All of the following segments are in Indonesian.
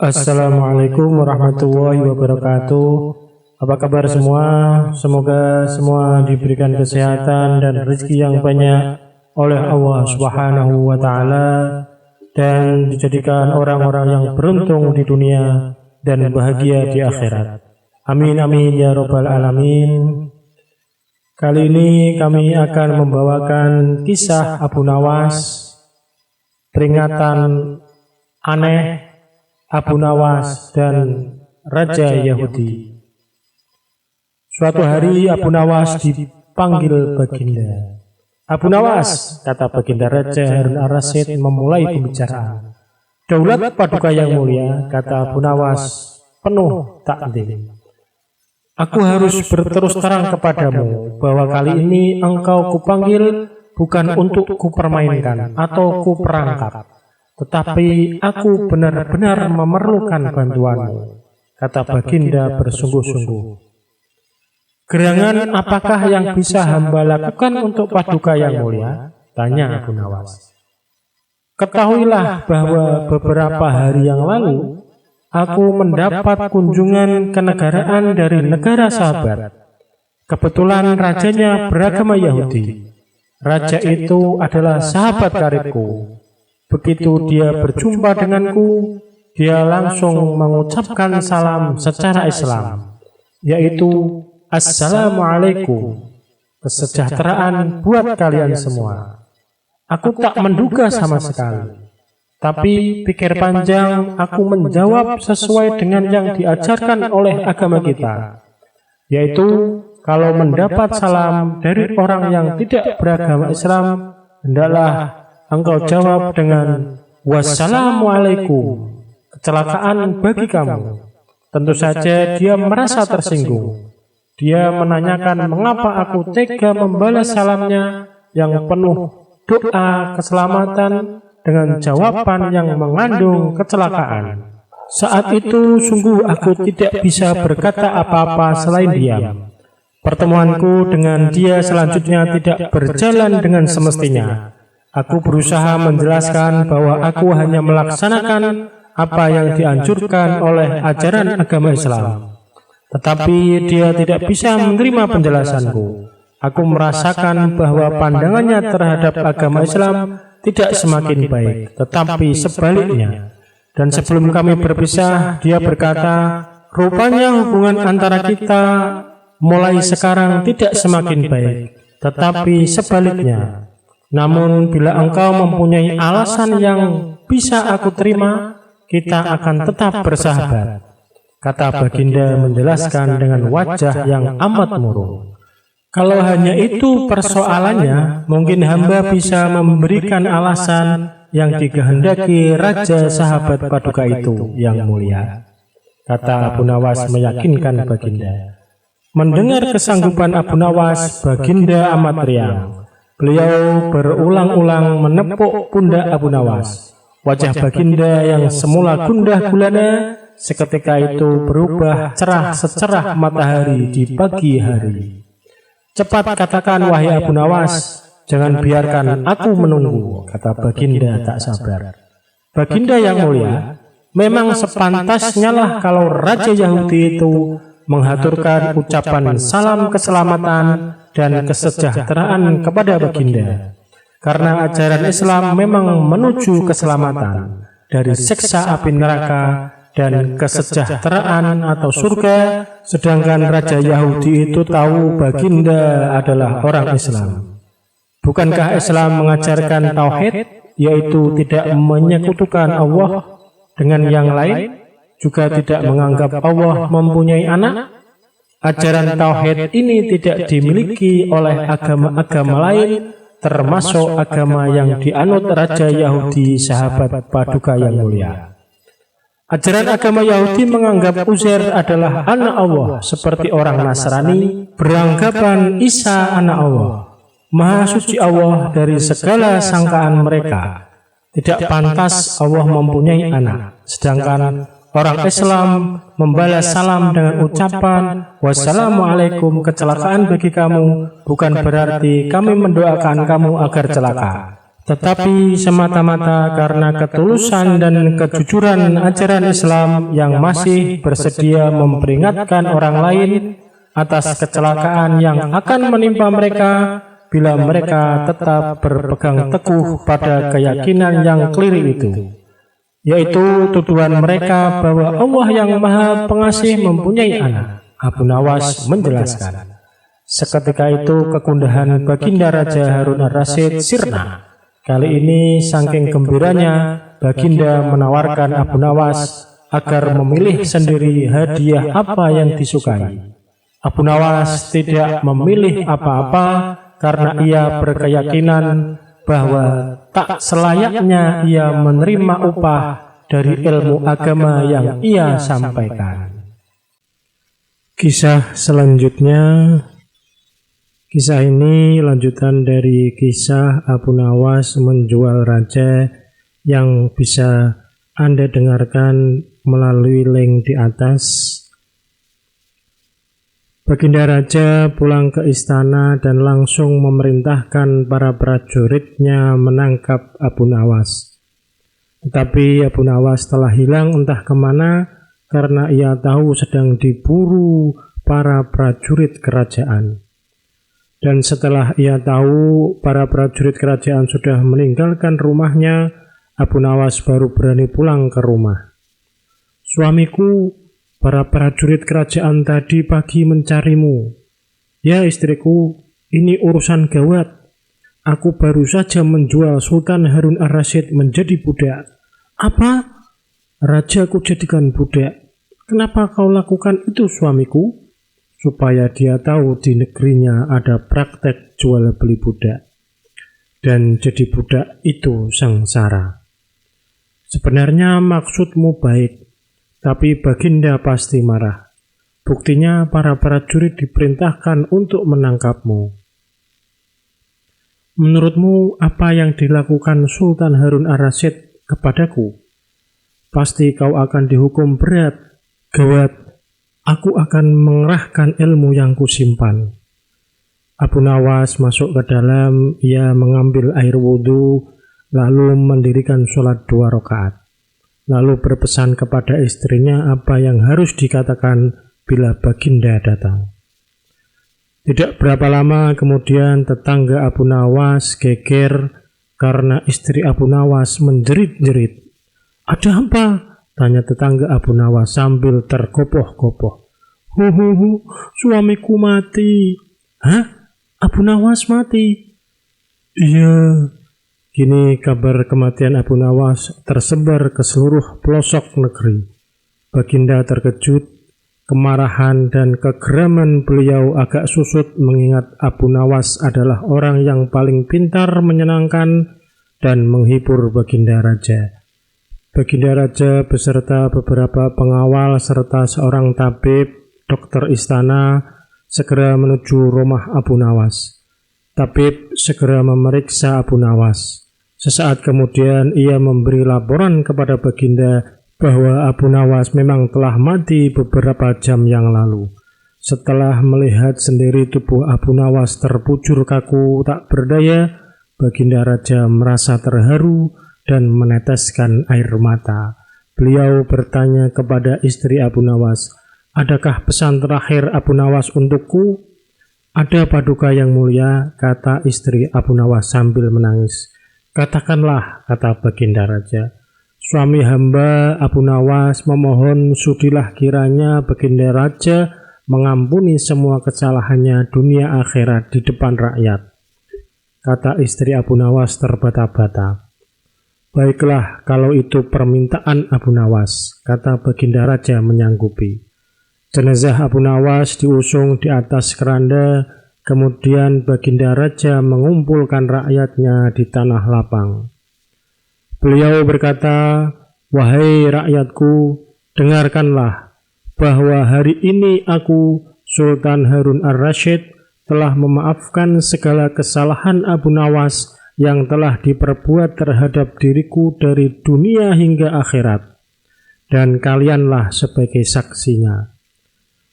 Assalamualaikum warahmatullahi wabarakatuh. Apa kabar semua? Semoga semua diberikan kesehatan dan rezeki yang banyak oleh Allah Subhanahu wa Ta'ala, dan dijadikan orang-orang yang beruntung di dunia dan bahagia di akhirat. Amin amin ya rabbal alamin. Kali ini kami akan membawakan kisah Abu Nawas, peringatan aneh Abu Nawas dan Raja Yahudi. Suatu hari Abu Nawas dipanggil Baginda. Abu Nawas, kata Baginda Raja Harun ar-Rasyid memulai pembicaraan. Daulat Paduka yang mulia, kata Abu Nawas, penuh takdim. Aku harus berterus terang kepadamu bahwa kali ini engkau kupanggil bukan untuk kupermainkan atau kuperangkap, tetapi aku benar-benar memerlukan bantuanmu, kata Baginda bersungguh-sungguh. Gerangan apakah yang bisa hamba lakukan untuk Paduka yang mulia? Tanya Abu Nawas. Ketahuilah bahwa beberapa hari yang lalu aku mendapat kunjungan kenegaraan dari negara sahabat. Kebetulan rajanya beragama Yahudi. Raja itu adalah sahabat karibku. Begitu dia berjumpa denganku, dia langsung mengucapkan salam secara Islam, yaitu Assalamualaikum, kesejahteraan buat kalian semua. Aku tak menduga sama sekali, tapi pikir panjang aku menjawab sesuai dengan yang diajarkan oleh agama kita, yaitu kalau mendapat salam dari orang yang tidak beragama Islam, hendaklah engkau jawab dengan wassalamualaikum, kecelakaan bagi kamu. Tentu saja dia merasa tersinggung. Dia menanyakan mengapa aku tega membalas salamnya yang penuh doa keselamatan dengan jawaban yang mengandung kecelakaan. Saat itu sungguh aku tidak bisa berkata apa-apa selain diam. Pertemuanku dengan dia selanjutnya tidak berjalan dengan semestinya. Aku berusaha menjelaskan bahwa aku hanya melaksanakan apa yang dianjurkan oleh ajaran agama Islam. Tetapi dia tidak bisa menerima penjelasanku. Aku merasakan bahwa pandangannya terhadap agama Islam tidak semakin baik, tetapi sebaliknya. Dan sebelum kami berpisah, dia berkata, rupanya hubungan antara kita mulai sekarang tidak semakin baik, tetapi sebaliknya. Namun bila engkau mempunyai alasan yang bisa aku terima, kita akan tetap bersahabat, kata Baginda menjelaskan dengan wajah yang amat murung. Kalau hanya itu persoalannya, mungkin hamba bisa memberikan alasan yang dikehendaki Raja sahabat Paduka itu yang mulia, kata Abu Nawas meyakinkan Baginda. Mendengar kesanggupan Abu Nawas, Baginda amat riang. Beliau berulang-ulang menepuk pundak Abu Nawas. Wajah Baginda yang semula gundah gulana seketika itu berubah cerah secerah matahari di pagi hari. Cepat katakan wahai Abu Nawas, jangan biarkan aku menunggu, kata Baginda tak sabar. Baginda yang mulia, memang sepantasnya lah kalau Raja Yahudi itu menghaturkan ucapan salam keselamatan dan kesejahteraan kepada Baginda, karena ajaran Islam memang menuju keselamatan dari siksa api neraka dan kesejahteraan atau surga, sedangkan Raja Yahudi itu tahu Baginda adalah orang Islam. Bukankah Islam mengajarkan tauhid, yaitu tidak menyekutukan Allah dengan yang lain, juga tidak menganggap Allah mempunyai anak? Ajaran tauhid ini tidak dimiliki oleh agama-agama lain, termasuk agama yang dianut Raja Yahudi sahabat Paduka yang mulia. Ajaran agama Yahudi menganggap Uzair adalah anak Allah, seperti orang Nasrani beranggapan Isa anak Allah. Maha suci Allah dari segala sangkaan mereka. Tidak pantas Allah mempunyai anak. Sedangkan orang Islam membalas salam dengan ucapan wassalamualaikum, kecelakaan bagi kamu, bukan berarti kami mendoakan kamu agar celaka, tetapi semata-mata karena ketulusan dan kejujuran ajaran Islam yang masih bersedia memperingatkan orang lain atas kecelakaan yang akan menimpa mereka bila mereka tetap berpegang teguh pada keyakinan yang keliru itu, yaitu tuduhan mereka bahwa Allah yang Maha Pengasih mempunyai anak. Abu Nawas menjelaskan, seketika itu kegundahan Baginda Raja Harun ar-Rasyid sirna. Kali ini saking gembiranya, Baginda menawarkan Abu Nawas agar memilih sendiri hadiah apa yang disukai. Abu Nawas tidak memilih apa-apa karena ia berkeyakinan bahwa tak selayaknya ia menerima upah dari ilmu agama yang ia sampaikan. Kisah selanjutnya, kisah ini lanjutan dari kisah Abu Nawas menjual raja yang bisa Anda dengarkan melalui link di atas. Baginda Raja pulang ke istana dan langsung memerintahkan para prajuritnya menangkap Abu Nawas. Tetapi Abu Nawas telah hilang entah kemana karena ia tahu sedang diburu para prajurit kerajaan. Dan setelah ia tahu para prajurit kerajaan sudah meninggalkan rumahnya, Abu Nawas baru berani pulang ke rumah. "Suamiku, para prajurit kerajaan tadi pagi mencarimu." "Ya istriku, ini urusan gawat. Aku baru saja menjual Sultan Harun ar-Rasyid menjadi budak." "Apa? Raja ku jadikan budak? Kenapa kau lakukan itu suamiku?" "Supaya dia tahu di negerinya ada praktek jual beli budak. Dan jadi budak itu sengsara." "Sebenarnya maksudmu baik, tapi Baginda pasti marah. Buktinya para prajurit diperintahkan untuk menangkapmu." "Menurutmu apa yang dilakukan Sultan Harun ar-Rasyid kepadaku? Pasti kau akan dihukum berat. Gawat, aku akan mengerahkan ilmu yang kusimpan." Abu Nawas masuk ke dalam, ia mengambil air wudhu, lalu mendirikan sholat 2 rakaat. Lalu berpesan kepada istrinya apa yang harus dikatakan bila Baginda datang. Tidak berapa lama kemudian tetangga Abu Nawas geger karena istri Abu Nawas menjerit-jerit. "Ada apa?" tanya tetangga Abu Nawas sambil tergopoh-gopoh. "Huhuhu, suamiku mati." "Hah? Abu Nawas mati?" "Iya." Kini kabar kematian Abu Nawas tersebar ke seluruh pelosok negeri. Baginda terkejut, kemarahan dan kegeraman beliau agak susut mengingat Abu Nawas adalah orang yang paling pintar menyenangkan dan menghibur Baginda Raja. Baginda Raja beserta beberapa pengawal serta seorang tabib, dokter istana, segera menuju rumah Abu Nawas. Tabib segera memeriksa Abu Nawas. Sesaat kemudian ia memberi laporan kepada Baginda bahwa Abu Nawas memang telah mati beberapa jam yang lalu. Setelah melihat sendiri tubuh Abu Nawas terbujur kaku tak berdaya, Baginda Raja merasa terharu dan meneteskan air mata. Beliau bertanya kepada istri Abu Nawas, "Adakah pesan terakhir Abu Nawas untukku?" "Ada Paduka yang mulia," kata istri Abu Nawas sambil menangis. "Katakanlah," kata Baginda Raja. "Suami hamba Abu Nawas memohon sudilah kiranya Baginda Raja mengampuni semua kesalahannya dunia akhirat di depan rakyat." Kata istri Abu Nawas terbata-bata. "Baiklah, kalau itu permintaan Abu Nawas," kata Baginda Raja menyanggupi. Jenazah Abu Nawas diusung di atas keranda. Kemudian Baginda Raja mengumpulkan rakyatnya di tanah lapang. Beliau berkata, "Wahai rakyatku, dengarkanlah bahwa hari ini aku, Sultan Harun ar-Rasyid, telah memaafkan segala kesalahan Abu Nawas yang telah diperbuat terhadap diriku dari dunia hingga akhirat, dan kalianlah sebagai saksinya."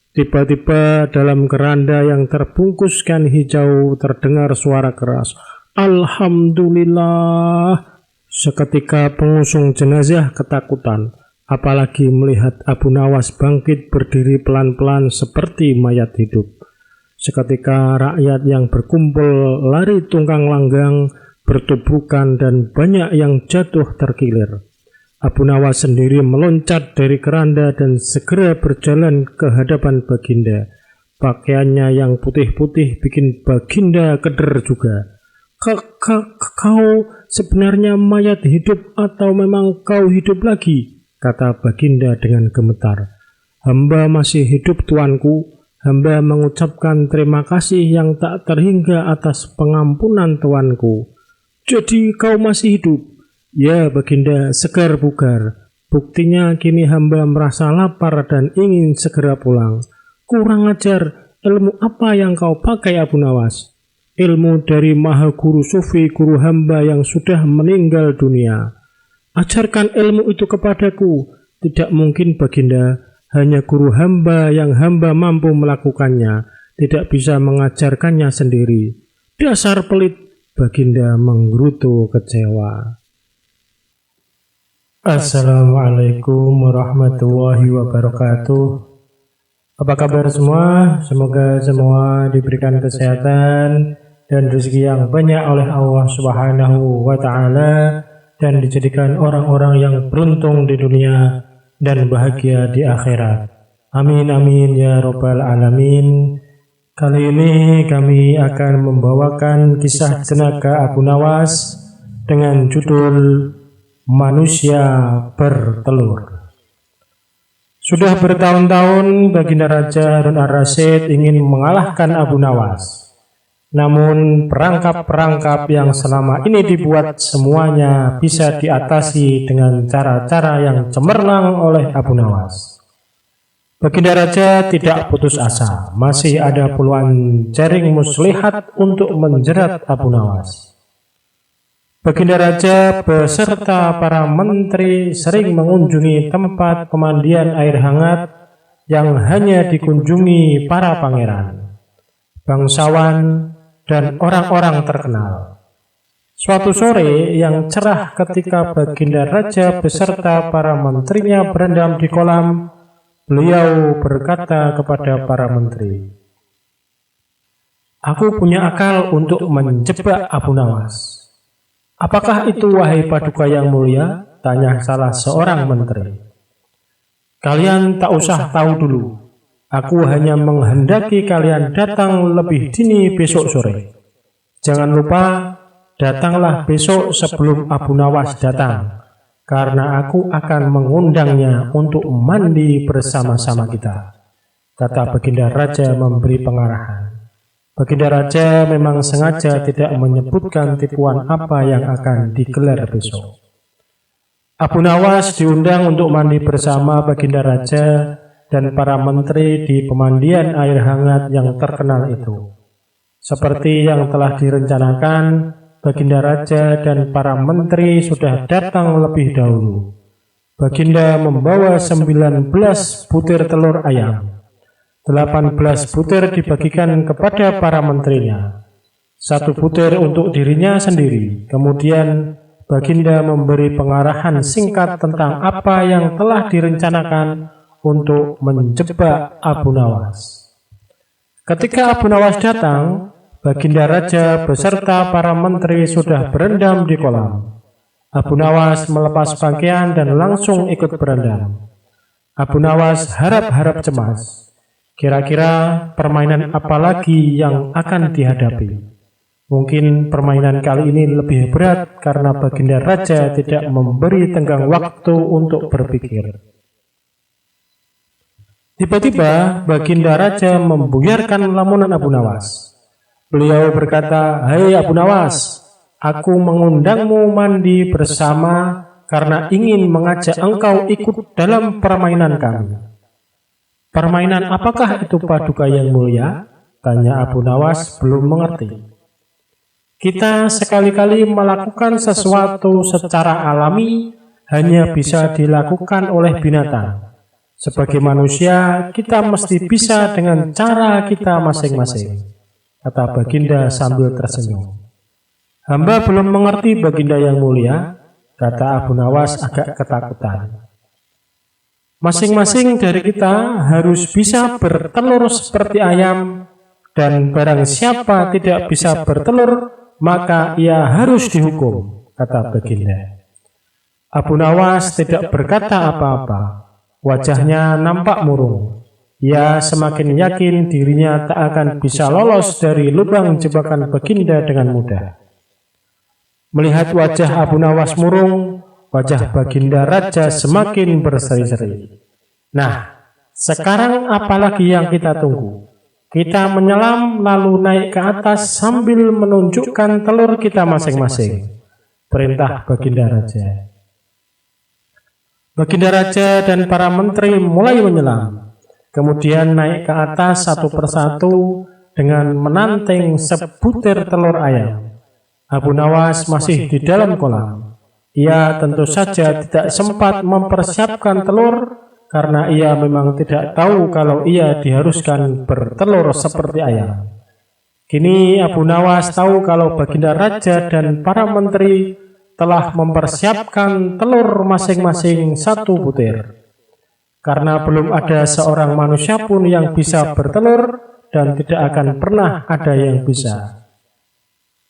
Tiba-tiba dalam keranda yang terbungkus kain hijau terdengar suara keras, Alhamdulillah. Seketika pengusung jenazah ketakutan, apalagi melihat Abu Nawas bangkit berdiri pelan-pelan seperti mayat hidup. Seketika rakyat yang berkumpul lari tunggang langgang, bertubrukan, dan banyak yang jatuh terkilir. Abu Nawas sendiri meloncat dari keranda dan segera berjalan ke hadapan Baginda. Pakaiannya yang putih-putih bikin Baginda keder juga. Kau sebenarnya mayat hidup atau memang kau hidup lagi? Kata Baginda dengan gemetar. Hamba masih hidup, tuanku. Hamba mengucapkan terima kasih yang tak terhingga atas pengampunan tuanku. Jadi kau masih hidup? Ya Baginda, segar bugar. Buktinya kini hamba merasa lapar dan ingin segera pulang. Kurang ajar, ilmu apa yang kau pakai Abu Nawas? Ilmu dari Maha Guru Sufi, guru hamba yang sudah meninggal dunia. Ajarkan ilmu itu kepadaku. Tidak mungkin Baginda, hanya guru hamba yang hamba mampu melakukannya, tidak bisa mengajarkannya sendiri. Dasar pelit, Baginda menggerutu kecewa. Assalamualaikum warahmatullahi wabarakatuh. Apa kabar semua? Semoga semua diberikan kesehatan dan rezeki yang banyak oleh Allah Subhanahu wa Ta'ala, dan dijadikan orang-orang yang beruntung di dunia dan bahagia di akhirat. Amin amin ya robbal alamin. Kali ini kami akan membawakan kisah jenaka Abu Nawas dengan judul Manusia Bertelur. Sudah bertahun-tahun Baginda Raja Harun ar-Rasyid ingin mengalahkan Abu Nawas. Namun perangkap-perangkap yang selama ini dibuat semuanya bisa diatasi dengan cara-cara yang cemerlang oleh Abu Nawas. Baginda Raja tidak putus asa, masih ada puluhan jaring muslihat untuk menjerat Abu Nawas. Baginda Raja beserta para menteri sering mengunjungi tempat pemandian air hangat yang hanya dikunjungi para pangeran, bangsawan, dan orang-orang terkenal. Suatu sore yang cerah ketika Baginda Raja beserta para menterinya berendam di kolam, beliau berkata kepada para menteri, "Aku punya akal untuk menjebak Abu Nawas." "Apakah itu wahai Paduka yang mulia?" tanya salah seorang menteri. "Kalian tak usah tahu dulu. Aku hanya menghendaki kalian datang lebih dini besok sore. Jangan lupa, datanglah besok sebelum Abu Nawas datang, karena aku akan mengundangnya untuk mandi bersama-sama kita," kata Baginda Raja memberi pengarahan. Baginda Raja memang sengaja tidak menyebutkan tipuan apa yang akan digelar besok. Abu Nawas diundang untuk mandi bersama Baginda Raja dan para menteri di pemandian air hangat yang terkenal itu. Seperti yang telah direncanakan, Baginda Raja dan para menteri sudah datang lebih dahulu. Baginda membawa 19 butir telur ayam. 18 butir dibagikan kepada para menterinya. 1 butir untuk dirinya sendiri. Kemudian Baginda memberi pengarahan singkat tentang apa yang telah direncanakan untuk menjebak Abu Nawas. Ketika Abu Nawas datang, Baginda Raja beserta para menteri sudah berendam di kolam. Abu Nawas melepas pakaian dan langsung ikut berendam. Abu Nawas harap-harap cemas. Kira-kira permainan apa lagi yang akan dihadapi? Mungkin permainan kali ini lebih berat karena Baginda Raja tidak memberi tenggang waktu untuk berpikir. Tiba-tiba Baginda Raja membuyarkan lamunan Abu Nawas. Beliau berkata, "Hai Abu Nawas, aku mengundangmu mandi bersama karena ingin mengajak engkau ikut dalam permainan kami." "Permainan apakah itu Paduka yang mulia?" tanya Abu Nawas belum mengerti. "Kita sekali-kali melakukan sesuatu secara alami hanya bisa dilakukan oleh binatang. Sebagai manusia, kita mesti bisa dengan cara kita masing-masing," kata Baginda sambil tersenyum. Hamba belum mengerti Baginda yang mulia, kata Abu Nawas agak ketakutan. Masing-masing dari kita harus bisa bertelur seperti ayam, dan barang siapa tidak bisa bertelur, maka ia harus dihukum, kata Baginda. Abu Nawas tidak berkata apa-apa, wajahnya nampak murung. Ia semakin yakin dirinya tak akan bisa lolos dari lubang jebakan Baginda dengan mudah. Melihat wajah Abu Nawas murung, wajah Baginda Raja semakin berseri-seri. Nah, sekarang apalagi yang kita tunggu? Kita menyelam lalu naik ke atas sambil menunjukkan telur kita masing-masing, perintah Baginda Raja. Baginda Raja dan para menteri mulai menyelam, kemudian naik ke atas satu persatu dengan menanteng sebutir telur ayam. Abu Nawas masih di dalam kolam. Ia tentu saja tidak sempat mempersiapkan telur karena ia memang tidak tahu kalau ia diharuskan bertelur seperti ayam. Kini Abu Nawas tahu kalau Baginda Raja dan para menteri telah mempersiapkan telur masing-masing satu butir. Karena belum ada seorang manusia pun yang bisa bertelur dan tidak akan pernah ada yang bisa.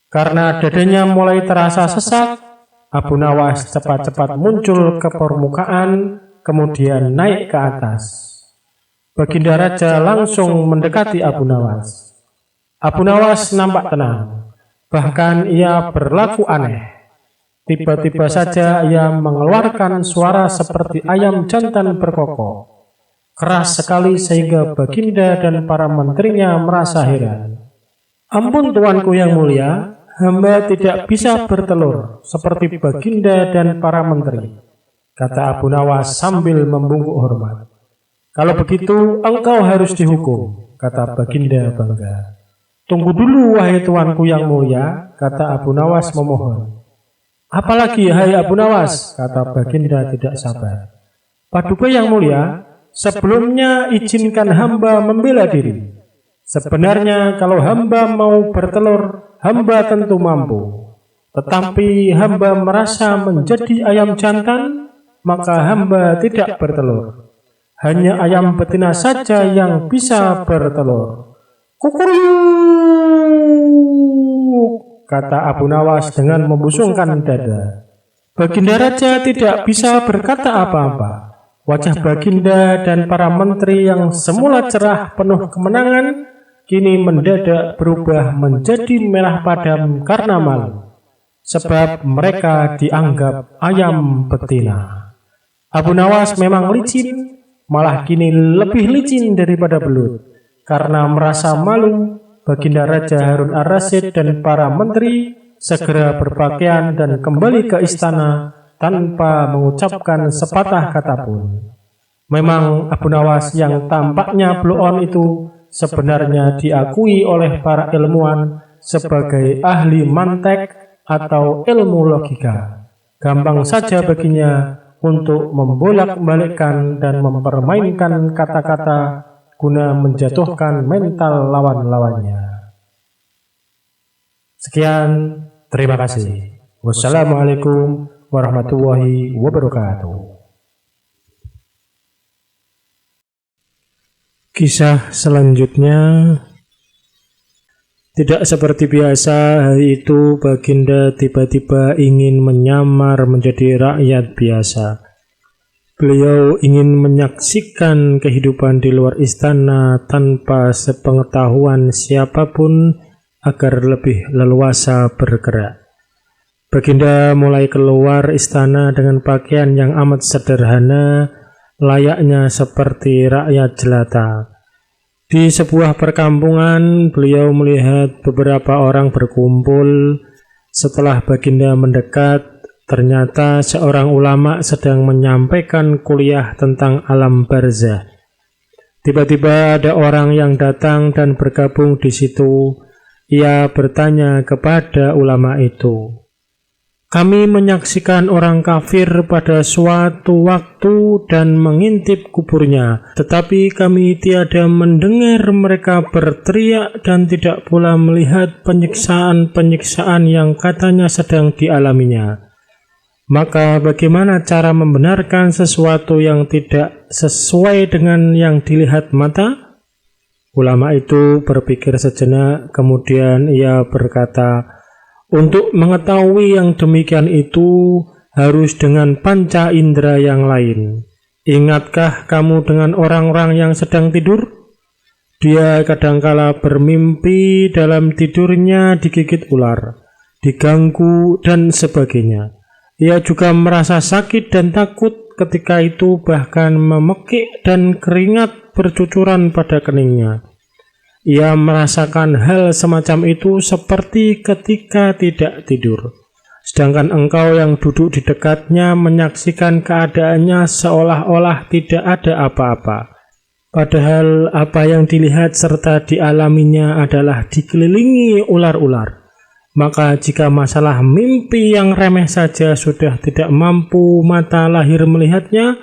Karena dadanya mulai terasa sesak, Abu Nawas cepat-cepat muncul ke permukaan, kemudian naik ke atas. Baginda Raja langsung mendekati Abu Nawas. Abu Nawas nampak tenang, bahkan ia berlaku aneh. Tiba-tiba saja ia mengeluarkan suara seperti ayam jantan berkokok. Keras sekali sehingga Baginda dan para menterinya merasa heran. Ampun tuanku yang mulia, hamba tidak bisa bertelur seperti Baginda dan para menteri, kata Abu Nawas sambil membungkuk hormat. Kalau begitu engkau harus dihukum, kata Baginda bangga. Tunggu dulu wahai tuanku yang mulia, kata Abu Nawas memohon. Apalagi hai Abu Nawas, kata Baginda tidak sabar. Paduka yang mulia, sebelumnya izinkan hamba membela diri. Sebenarnya kalau hamba mau bertelur, hamba tentu mampu. Tetapi hamba merasa menjadi ayam jantan, maka hamba tidak bertelur. Hanya ayam betina saja yang bisa bertelur. Kukuruyuk, kata Abu Nawas dengan membusungkan dada. Baginda Raja tidak bisa berkata apa-apa. Wajah Baginda dan para menteri yang semula cerah penuh kemenangan, kini mendadak berubah menjadi merah padam karena malu, sebab mereka dianggap ayam betina. Abu Nawas memang licin, malah kini lebih licin daripada belut. Karena merasa malu, Baginda Raja Harun ar-Rasyid dan para menteri segera berpakaian dan kembali ke istana tanpa mengucapkan sepatah kata pun. Memang Abu Nawas yang tampaknya blow on itu sebenarnya diakui oleh para ilmuwan sebagai ahli mantek atau ilmu logika. Gampang saja baginya untuk membolak-balikkan dan mempermainkan kata-kata guna menjatuhkan mental lawan-lawannya. Sekian, terima kasih. Wassalamualaikum warahmatullahi wabarakatuh. Kisah selanjutnya. Tidak seperti biasa, hari itu Baginda tiba-tiba ingin menyamar menjadi rakyat biasa. Beliau ingin menyaksikan kehidupan di luar istana tanpa sepengetahuan siapapun agar lebih leluasa bergerak. Baginda mulai keluar istana dengan pakaian yang amat sederhana, layaknya seperti rakyat jelata. Di sebuah perkampungan, beliau melihat beberapa orang berkumpul. Setelah Baginda mendekat, ternyata seorang ulama sedang menyampaikan kuliah tentang alam barzah. Tiba-tiba ada orang yang datang dan bergabung di situ. Ia bertanya kepada ulama itu, Kami menyaksikan orang kafir pada suatu waktu dan mengintip kuburnya, tetapi kami tiada mendengar mereka berteriak dan tidak pula melihat penyiksaan-penyiksaan yang katanya sedang dialaminya. Maka bagaimana cara membenarkan sesuatu yang tidak sesuai dengan yang dilihat mata? Ulama itu berpikir sejenak, kemudian ia berkata, untuk mengetahui yang demikian itu harus dengan panca indera yang lain. Ingatkah kamu dengan orang-orang yang sedang tidur? Dia kadangkala bermimpi dalam tidurnya digigit ular, diganggu dan sebagainya. Ia juga merasa sakit dan takut ketika itu, bahkan memekik dan keringat bercucuran pada keningnya. Ia merasakan hal semacam itu seperti ketika tidak tidur. Sedangkan engkau yang duduk di dekatnya menyaksikan keadaannya seolah-olah tidak ada apa-apa. Padahal apa yang dilihat serta dialaminya adalah dikelilingi ular-ular. Maka jika masalah mimpi yang remeh saja sudah tidak mampu mata lahir melihatnya,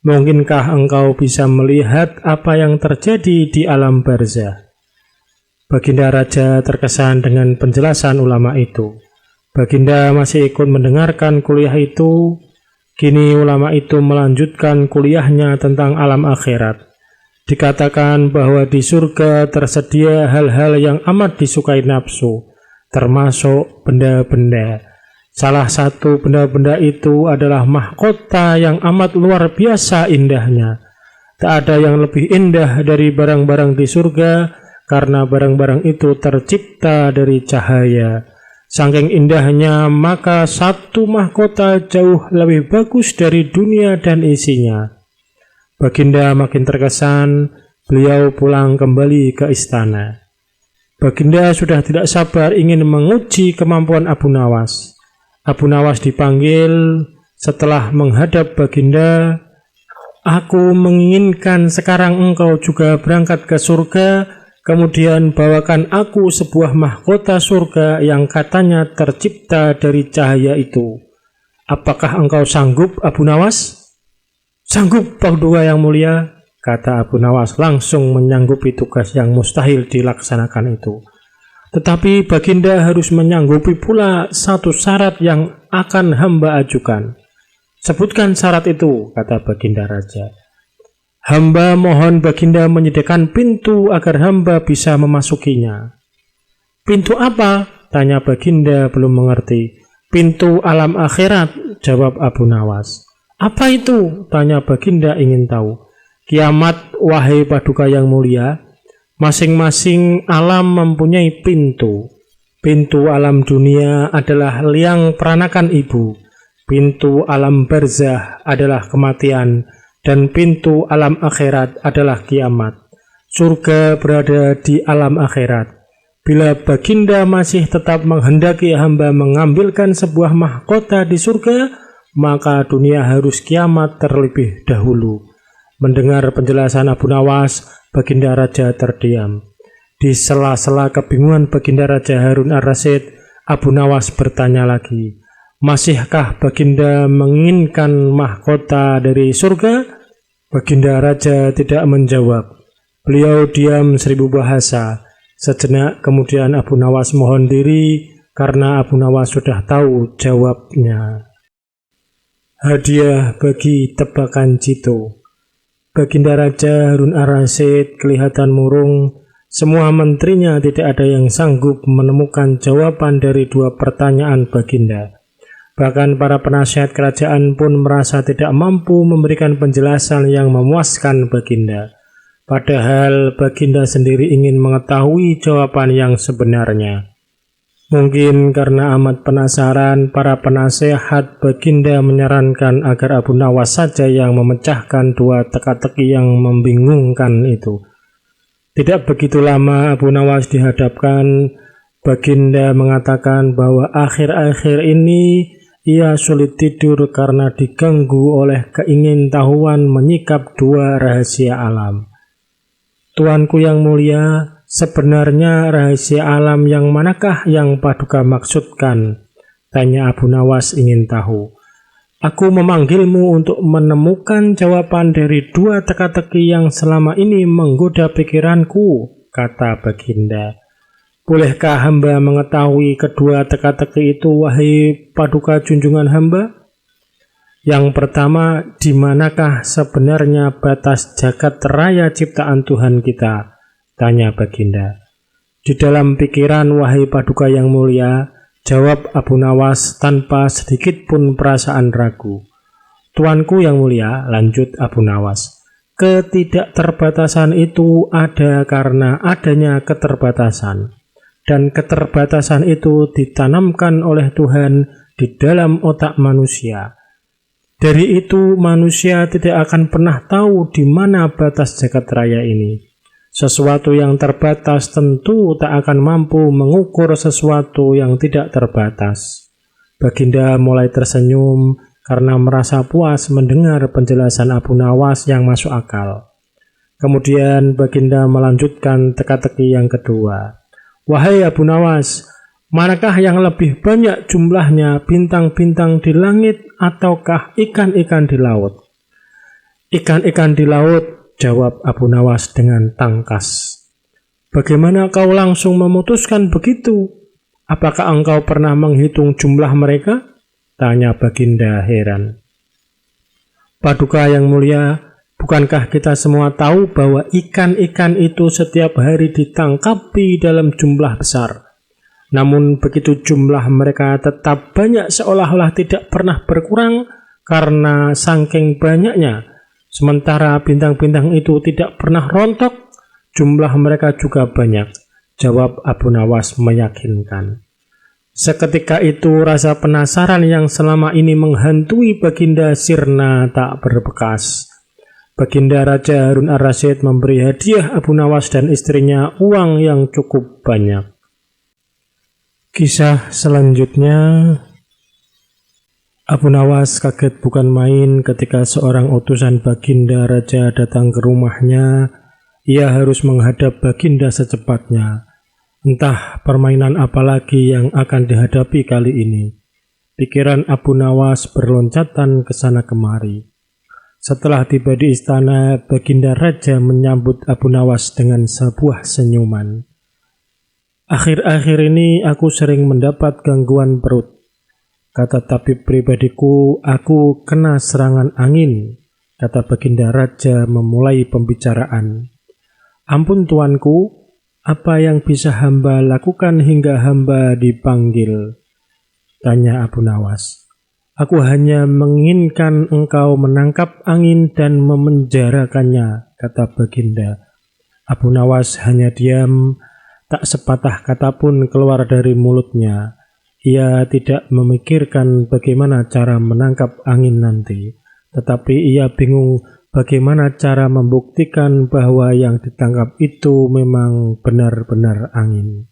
mungkinkah engkau bisa melihat apa yang terjadi di alam barzah? Baginda Raja terkesan dengan penjelasan ulama itu. Baginda masih ikut mendengarkan kuliah itu. Kini ulama itu melanjutkan kuliahnya tentang alam akhirat. Dikatakan bahwa di surga tersedia hal-hal yang amat disukai nafsu, termasuk benda-benda. Salah satu benda-benda itu adalah mahkota yang amat luar biasa indahnya. Tak ada yang lebih indah dari barang-barang di surga, karena barang-barang itu tercipta dari cahaya. Saking indahnya, maka satu mahkota jauh lebih bagus dari dunia dan isinya. Baginda makin terkesan, beliau pulang kembali ke istana. Baginda sudah tidak sabar ingin menguji kemampuan Abu Nawas. Abu Nawas dipanggil. Setelah menghadap Baginda, aku menginginkan sekarang engkau juga berangkat ke surga. Kemudian bawakan aku sebuah mahkota surga yang katanya tercipta dari cahaya itu. Apakah engkau sanggup, Abu Nawas? Sanggup, Paduka Yang Mulia, kata Abu Nawas langsung menyanggupi tugas yang mustahil dilaksanakan itu. Tetapi Baginda harus menyanggupi pula satu syarat yang akan hamba ajukan. Sebutkan syarat itu, kata Baginda Raja. Hamba mohon Baginda menyediakan pintu agar hamba bisa memasukinya. Pintu apa? Tanya Baginda belum mengerti. Pintu alam akhirat, jawab Abu Nawas. Apa itu? Tanya Baginda ingin tahu. Kiamat, wahai Paduka Yang Mulia. Masing-masing alam mempunyai pintu. Pintu alam dunia adalah liang peranakan ibu. Pintu alam barzah adalah kematian. Dan pintu alam akhirat adalah kiamat. Surga berada di alam akhirat. Bila Baginda masih tetap menghendaki hamba mengambilkan sebuah mahkota di surga, maka dunia harus kiamat terlebih dahulu. Mendengar penjelasan Abu Nawas, Baginda Raja terdiam. Di sela-sela kebingungan Baginda Raja Harun ar-Rasyid, Abu Nawas bertanya lagi, masihkah Baginda menginginkan mahkota dari surga? Baginda Raja tidak menjawab. Beliau diam 1000 bahasa. Sejenak kemudian Abu Nawas mohon diri karena Abu Nawas sudah tahu jawabnya. Hadiah bagi tebakan Cito. Baginda Raja Harun ar-Rasyid kelihatan murung. Semua menterinya tidak ada yang sanggup menemukan jawaban dari dua pertanyaan Baginda. Bahkan para penasihat kerajaan pun merasa tidak mampu memberikan penjelasan yang memuaskan Baginda. Padahal Baginda sendiri ingin mengetahui jawaban yang sebenarnya. Mungkin karena amat penasaran, para penasehat Baginda menyarankan agar Abu Nawas saja yang memecahkan dua teka-teki yang membingungkan itu. Tidak begitu lama Abu Nawas dihadapkan. Baginda mengatakan bahwa akhir-akhir ini ia sulit tidur karena diganggu oleh keingintahuan menyikap dua rahasia alam. Tuanku yang mulia, sebenarnya rahasia alam yang manakah yang Paduka maksudkan? Tanya Abu Nawas ingin tahu. Aku memanggilmu untuk menemukan jawaban dari dua teka-teki yang selama ini menggoda pikiranku, kata Baginda. Bolehkah hamba mengetahui kedua teka-teki itu, wahai paduka junjungan hamba? Yang pertama, di manakah sebenarnya batas jagat raya ciptaan Tuhan kita? Tanya Baginda. Di dalam pikiran, wahai paduka yang mulia, jawab Abu Nawas tanpa sedikit pun perasaan ragu. Tuanku yang mulia, lanjut Abu Nawas, ketidakterbatasan itu ada karena adanya keterbatasan. Dan keterbatasan itu ditanamkan oleh Tuhan di dalam otak manusia. Dari itu manusia tidak akan pernah tahu di mana batas jagat raya ini. Sesuatu yang terbatas tentu tak akan mampu mengukur sesuatu yang tidak terbatas. Baginda mulai tersenyum karena merasa puas mendengar penjelasan Abu Nawas yang masuk akal. Kemudian Baginda melanjutkan teka-teki yang kedua. Wahai Abu Nawas, manakah yang lebih banyak jumlahnya, bintang-bintang di langit ataukah ikan-ikan di laut? Ikan-ikan di laut, jawab Abu Nawas dengan tangkas. Bagaimana kau langsung memutuskan begitu? Apakah engkau pernah menghitung jumlah mereka? Tanya Baginda heran. Paduka yang mulia, bukankah kita semua tahu bahwa ikan-ikan itu setiap hari ditangkapi dalam jumlah besar? Namun begitu jumlah mereka tetap banyak seolah-olah tidak pernah berkurang karena saking banyaknya. Sementara bintang-bintang itu tidak pernah rontok, jumlah mereka juga banyak. Jawab Abu Nawas meyakinkan. Seketika itu rasa penasaran yang selama ini menghantui Baginda sirna tak berbekas. Baginda Raja Harun ar-Rasyid memberi hadiah Abu Nawas dan istrinya uang yang cukup banyak. Kisah selanjutnya, Abu Nawas kaget bukan main ketika seorang utusan Baginda Raja datang ke rumahnya. Ia harus menghadap Baginda secepatnya. Entah permainan apa lagi yang akan dihadapi kali ini. Pikiran Abu Nawas berloncatan ke sana kemari. Setelah tiba di istana, Baginda Raja menyambut Abu Nawas dengan sebuah senyuman. Akhir-akhir ini aku sering mendapat gangguan perut. Kata tabib pribadiku, aku kena serangan angin, kata Baginda Raja memulai pembicaraan. Ampun tuanku, apa yang bisa hamba lakukan hingga hamba dipanggil? Tanya Abu Nawas. Aku hanya menginginkan engkau menangkap angin dan memenjarakannya, kata Baginda. Abu Nawas hanya diam, tak sepatah kata pun keluar dari mulutnya. Ia tidak memikirkan bagaimana cara menangkap angin nanti, tetapi ia bingung bagaimana cara membuktikan bahwa yang ditangkap itu memang benar-benar angin.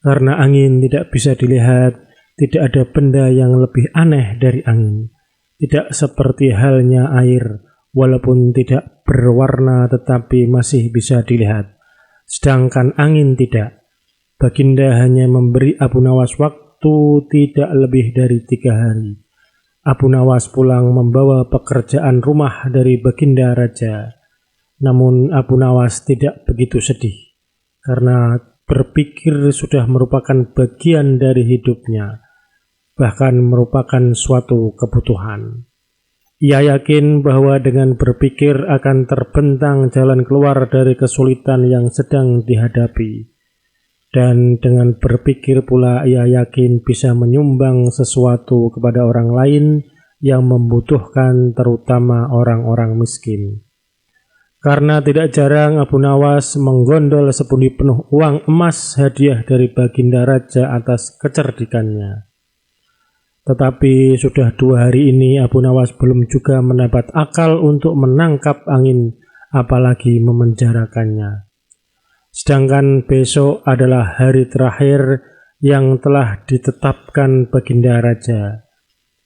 Karena angin tidak bisa dilihat, tidak ada benda yang lebih aneh dari angin. Tidak seperti halnya air, walaupun tidak berwarna tetapi masih bisa dilihat. Sedangkan angin tidak. Baginda hanya memberi Abu Nawas waktu tidak lebih dari 3 hari. Abu Nawas pulang membawa pekerjaan rumah dari Baginda Raja. Namun Abu Nawas tidak begitu sedih, karena berpikir sudah merupakan bagian dari hidupnya, bahkan merupakan suatu kebutuhan. Ia yakin bahwa dengan berpikir akan terbentang jalan keluar dari kesulitan yang sedang dihadapi. Dan dengan berpikir pula ia yakin bisa menyumbang sesuatu kepada orang lain yang membutuhkan, terutama orang-orang miskin. Karena tidak jarang Abu Nawas menggondol sepundi penuh uang emas hadiah dari Baginda Raja atas kecerdikannya. Tetapi sudah 2 hari ini Abu Nawas belum juga mendapat akal untuk menangkap angin, apalagi memenjarakannya. Sedangkan besok adalah hari terakhir yang telah ditetapkan Baginda Raja.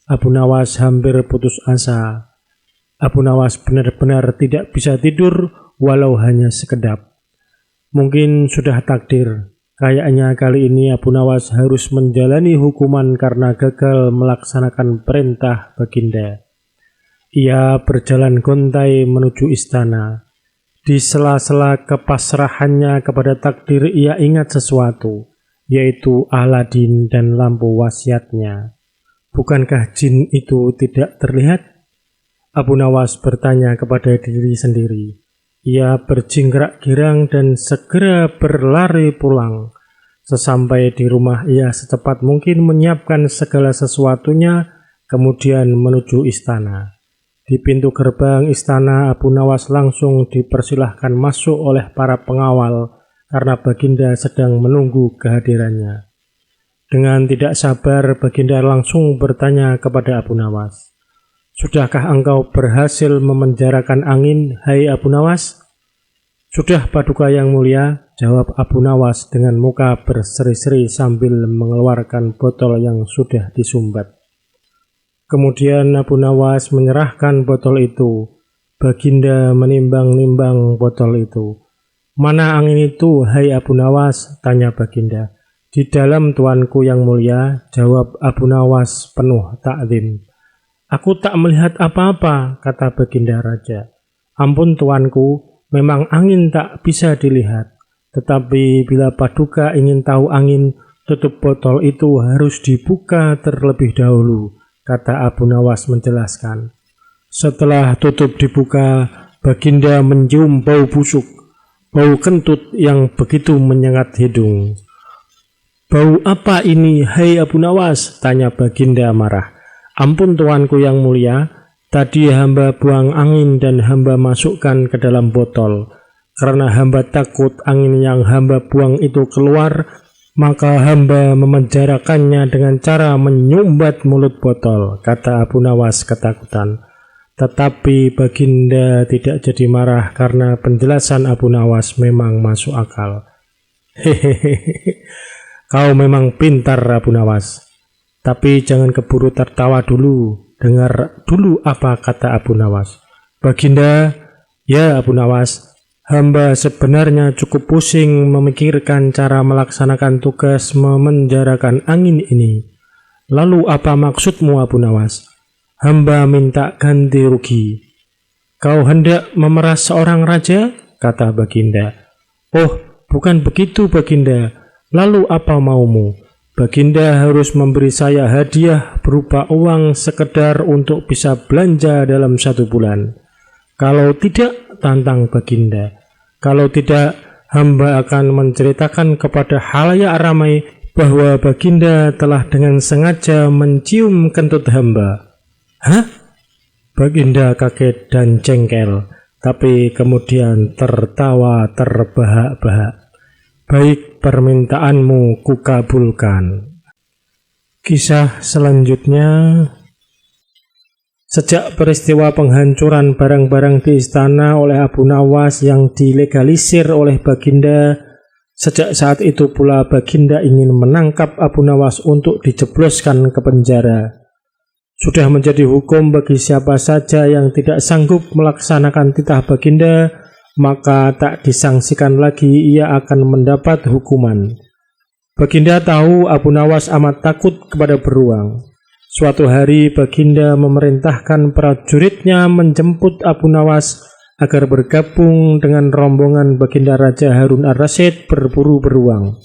Abu Nawas hampir putus asa. Abu Nawas benar-benar tidak bisa tidur walau hanya sekedap. Mungkin sudah takdir, Kayaknya kali ini Abu Nawas harus menjalani hukuman karena gagal melaksanakan perintah Baginda. Ia berjalan gontai menuju istana. Di sela-sela kepasrahannya kepada takdir, ia ingat sesuatu, yaitu Aladin dan lampu wasiatnya. Bukankah jin itu tidak terlihat? Abu Nawas bertanya kepada diri sendiri. Ia berjingkrak girang dan segera berlari pulang. Sesampai di rumah, ia secepat mungkin menyiapkan segala sesuatunya, kemudian menuju istana. Di pintu gerbang istana, Abu Nawas langsung dipersilahkan masuk oleh para pengawal karena Baginda sedang menunggu kehadirannya. Dengan tidak sabar, Baginda langsung bertanya kepada Abu Nawas, "Sudahkah engkau berhasil memenjarakan angin, hai Abu Nawas?" "Sudah, Paduka yang mulia," jawab Abu Nawas dengan muka berseri-seri sambil mengeluarkan botol yang sudah disumbat. Kemudian Abu Nawas menyerahkan botol itu. Baginda menimbang-nimbang botol itu. "Mana angin itu, hai Abu Nawas?" tanya Baginda. "Di dalam, tuanku yang mulia," jawab Abu Nawas penuh takzim. "Aku tak melihat apa-apa," kata Baginda Raja. "Ampun tuanku, memang angin tak bisa dilihat. Tetapi bila Paduka ingin tahu angin, tutup botol itu harus dibuka terlebih dahulu," kata Abu Nawas menjelaskan. Setelah tutup dibuka, Baginda mencium bau busuk, bau kentut yang begitu menyengat hidung. "Bau apa ini, hai Abu Nawas?" tanya Baginda marah. "Ampun tuanku yang mulia, tadi hamba buang angin dan hamba masukkan ke dalam botol. Karena hamba takut angin yang hamba buang itu keluar, maka hamba memenjarakannya dengan cara menyumbat mulut botol," kata Abu Nawas ketakutan. Tetapi Baginda tidak jadi marah karena penjelasan Abu Nawas memang masuk akal. "Hehehe, kau memang pintar Abu Nawas. Tapi jangan keburu tertawa dulu. Dengar dulu apa kata Abu Nawas." "Baginda, ya Abu Nawas, hamba sebenarnya cukup pusing memikirkan cara melaksanakan tugas memenjarakan angin ini." "Lalu apa maksudmu Abu Nawas?" "Hamba minta ganti rugi." "Kau hendak memeras seorang raja?" kata Baginda. "Oh, bukan begitu Baginda. Lalu apa maumu?" "Baginda harus memberi saya hadiah berupa uang sekedar untuk bisa belanja dalam 1 bulan. Kalau tidak," tantang Baginda, "kalau tidak, hamba akan menceritakan kepada halayak ramai bahwa Baginda telah dengan sengaja mencium kentut hamba." "Hah?" Baginda kaget dan jengkel, tapi kemudian tertawa terbahak-bahak. "Baik, permintaanmu kukabulkan." Kisah selanjutnya. Sejak peristiwa penghancuran barang-barang di istana oleh Abu Nawas yang dilegalisir oleh Baginda, sejak saat itu pula Baginda ingin menangkap Abu Nawas untuk dijebloskan ke penjara. Sudah menjadi hukum bagi siapa saja yang tidak sanggup melaksanakan titah Baginda, maka tak disangsikan lagi ia akan mendapat hukuman. Baginda tahu Abu Nawas amat takut kepada beruang. Suatu hari Baginda memerintahkan prajuritnya menjemput Abu Nawas agar bergabung dengan rombongan Baginda Raja Harun ar-Rasyid berburu beruang.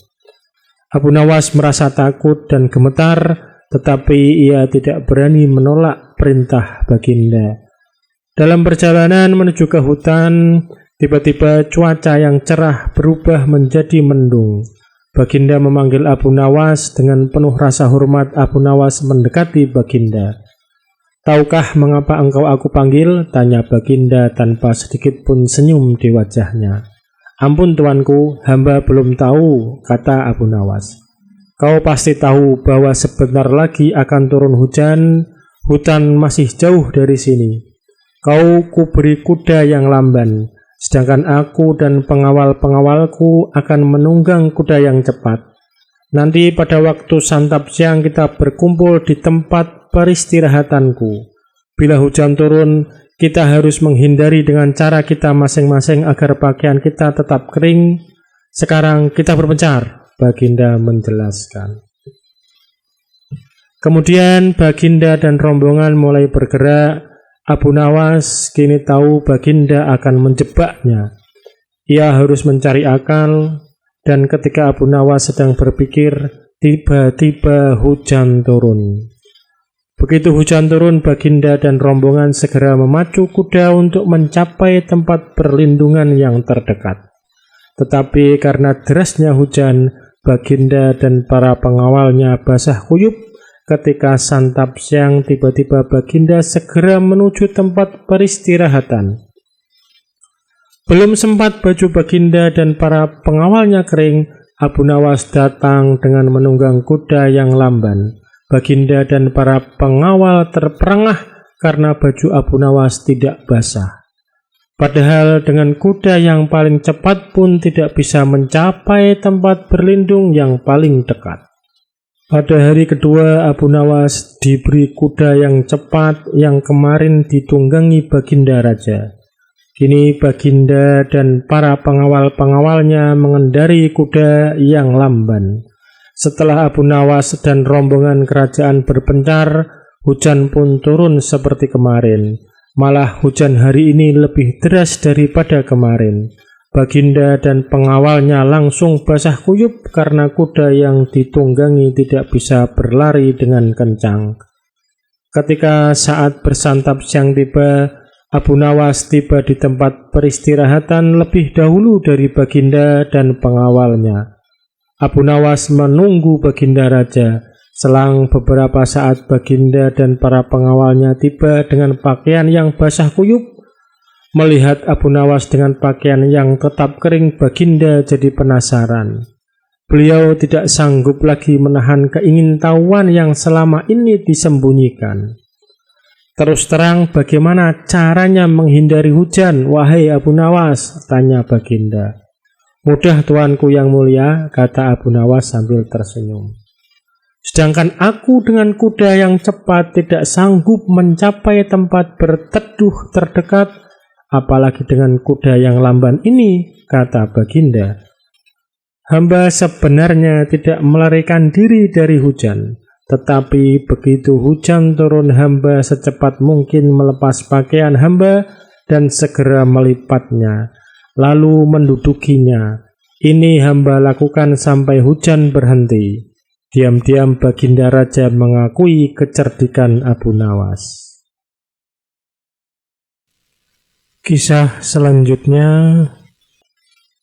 Abu Nawas merasa takut dan gemetar, tetapi ia tidak berani menolak perintah Baginda. Dalam perjalanan menuju ke hutan, tiba-tiba cuaca yang cerah berubah menjadi mendung. Baginda memanggil Abu Nawas. Dengan penuh rasa hormat Abu Nawas mendekati Baginda. "Tahukah mengapa engkau aku panggil?" tanya Baginda tanpa sedikit pun senyum di wajahnya. "Ampun tuanku, hamba belum tahu," kata Abu Nawas. "Kau pasti tahu bahwa sebentar lagi akan turun hujan. Hutan masih jauh dari sini. Kau kuberi kuda yang lamban, sedangkan aku dan pengawal-pengawalku akan menunggang kuda yang cepat. Nanti pada waktu santap siang kita berkumpul di tempat peristirahatanku. Bila hujan turun, kita harus menghindari dengan cara kita masing-masing agar pakaian kita tetap kering. Sekarang kita berpencar." Baginda menjelaskan. Kemudian Baginda dan rombongan mulai bergerak. Abu Nawas kini tahu Baginda akan menjebaknya. Ia harus mencari akal, dan ketika Abu Nawas sedang berpikir, tiba-tiba hujan turun. Begitu hujan turun, Baginda dan rombongan segera memacu kuda untuk mencapai tempat perlindungan yang terdekat. Tetapi karena derasnya hujan, Baginda dan para pengawalnya basah kuyup. Ketika santap siang, tiba-tiba Baginda segera menuju tempat peristirahatan. Belum sempat baju Baginda dan para pengawalnya kering, Abu Nawas datang dengan menunggang kuda yang lamban. Baginda dan para pengawal terperangah karena baju Abu Nawas tidak basah. Padahal dengan kuda yang paling cepat pun tidak bisa mencapai tempat berlindung yang paling dekat. Pada hari kedua, Abu Nawas diberi kuda yang cepat yang kemarin ditunggangi Baginda Raja. Kini Baginda dan para pengawal-pengawalnya mengendari kuda yang lamban. Setelah Abu Nawas dan rombongan kerajaan berpencar, hujan pun turun seperti kemarin. Malah hujan hari ini lebih deras daripada kemarin. Baginda dan pengawalnya langsung basah kuyup karena kuda yang ditunggangi tidak bisa berlari dengan kencang. Ketika saat bersantap siang tiba, Abu Nawas tiba di tempat peristirahatan lebih dahulu dari Baginda dan pengawalnya. Abu Nawas menunggu Baginda Raja. Selang beberapa saat Baginda dan para pengawalnya tiba dengan pakaian yang basah kuyup. Melihat Abu Nawas dengan pakaian yang tetap kering, Baginda jadi penasaran. Beliau tidak sanggup lagi menahan keingintahuan yang selama ini disembunyikan. Terus terang, bagaimana caranya menghindari hujan, wahai Abu Nawas? Tanya Baginda. Mudah tuanku yang mulia, kata Abu Nawas sambil tersenyum. Sedangkan aku dengan kuda yang cepat tidak sanggup mencapai tempat berteduh terdekat, apalagi dengan kuda yang lamban ini, kata Baginda. Hamba sebenarnya tidak melarikan diri dari hujan, tetapi begitu hujan turun, hamba secepat mungkin melepas pakaian hamba dan segera melipatnya, lalu mendudukinya. Ini hamba lakukan sampai hujan berhenti. Diam-diam Baginda Raja mengakui kecerdikan Abu Nawas. Kisah selanjutnya,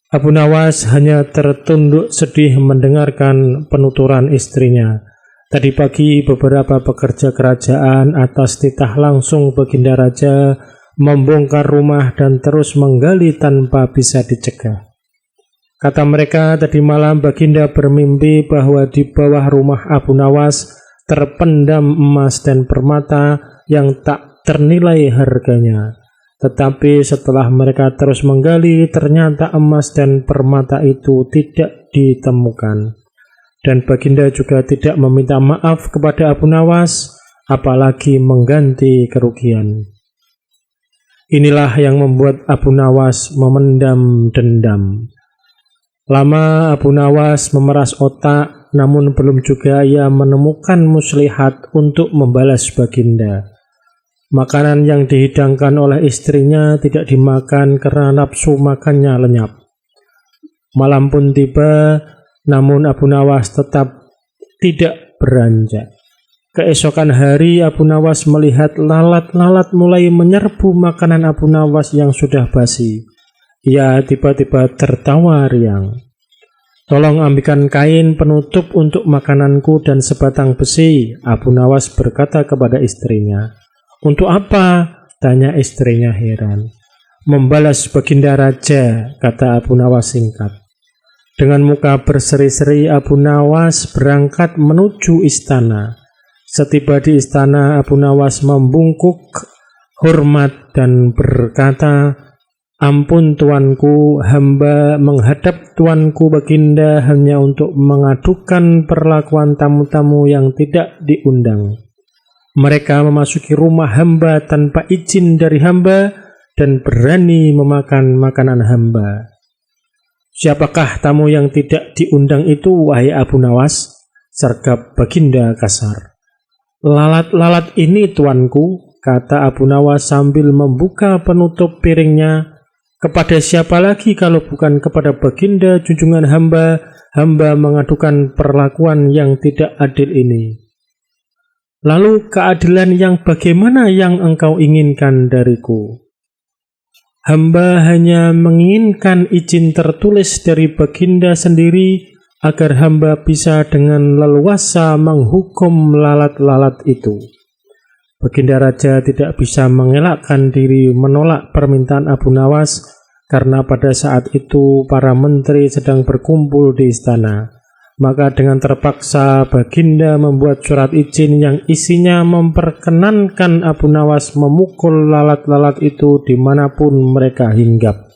Abu Nawas hanya tertunduk sedih mendengarkan penuturan istrinya. Tadi pagi beberapa pekerja kerajaan atas titah langsung Baginda Raja membongkar rumah dan terus menggali tanpa bisa dicegah. Kata mereka, tadi malam Baginda bermimpi bahwa di bawah rumah Abu Nawas terpendam emas dan permata yang tak ternilai harganya. Tetapi setelah mereka terus menggali, ternyata emas dan permata itu tidak ditemukan. Dan Baginda juga tidak meminta maaf kepada Abu Nawas, apalagi mengganti kerugian. Inilah yang membuat Abu Nawas memendam dendam. Lama Abu Nawas memeras otak, namun belum juga ia menemukan muslihat untuk membalas Baginda. Makanan yang dihidangkan oleh istrinya tidak dimakan karena nafsu makannya lenyap. Malam pun tiba, namun Abu Nawas tetap tidak beranjak. Keesokan hari Abu Nawas melihat lalat-lalat mulai menyerbu makanan Abu Nawas yang sudah basi. Ia tiba-tiba tertawa riang. Tolong ambilkan kain penutup untuk makananku dan sebatang besi, Abu Nawas berkata kepada istrinya. Untuk apa? Tanya istrinya heran. Membalas Baginda Raja, kata Abu Nawas singkat. Dengan muka berseri-seri Abu Nawas berangkat menuju istana. Setiba di istana, Abu Nawas membungkuk hormat dan berkata, Ampun tuanku, hamba menghadap tuanku Baginda hanya untuk mengadukan perlakuan tamu-tamu yang tidak diundang. Mereka memasuki rumah hamba tanpa izin dari hamba dan berani memakan makanan hamba. Siapakah tamu yang tidak diundang itu, wahai Abu Nawas? Sergap Baginda kasar. Lalat-lalat ini, tuanku, kata Abu Nawas sambil membuka penutup piringnya. Kepada siapa lagi kalau bukan kepada Baginda junjungan hamba mengadukan perlakuan yang tidak adil ini. Lalu keadilan yang bagaimana yang engkau inginkan dariku? Hamba hanya menginginkan izin tertulis dari Baginda sendiri agar hamba bisa dengan leluasa menghukum lalat-lalat itu. Baginda Raja tidak bisa mengelakkan diri menolak permintaan Abu Nawas karena pada saat itu para menteri sedang berkumpul di istana. Maka dengan terpaksa Baginda membuat surat izin yang isinya memperkenankan Abu Nawas memukul lalat-lalat itu dimanapun mereka hinggap.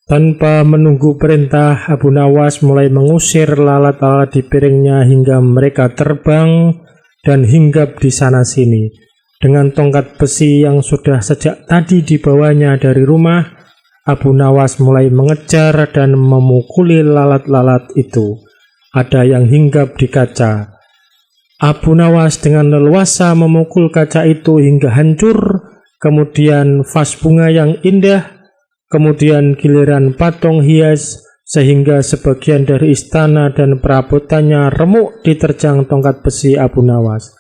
Tanpa menunggu perintah, Abu Nawas mulai mengusir lalat-lalat di piringnya hingga mereka terbang dan hinggap di sana-sini. Dengan tongkat besi yang sudah sejak tadi dibawanya dari rumah, Abu Nawas mulai mengejar dan memukuli lalat-lalat itu. Ada yang hinggap di kaca. Abu Nawas dengan leluasa memukul kaca itu hingga hancur, kemudian vas bunga yang indah, kemudian giliran patung hias, sehingga sebagian dari istana dan perabotannya remuk diterjang tongkat besi Abu Nawas.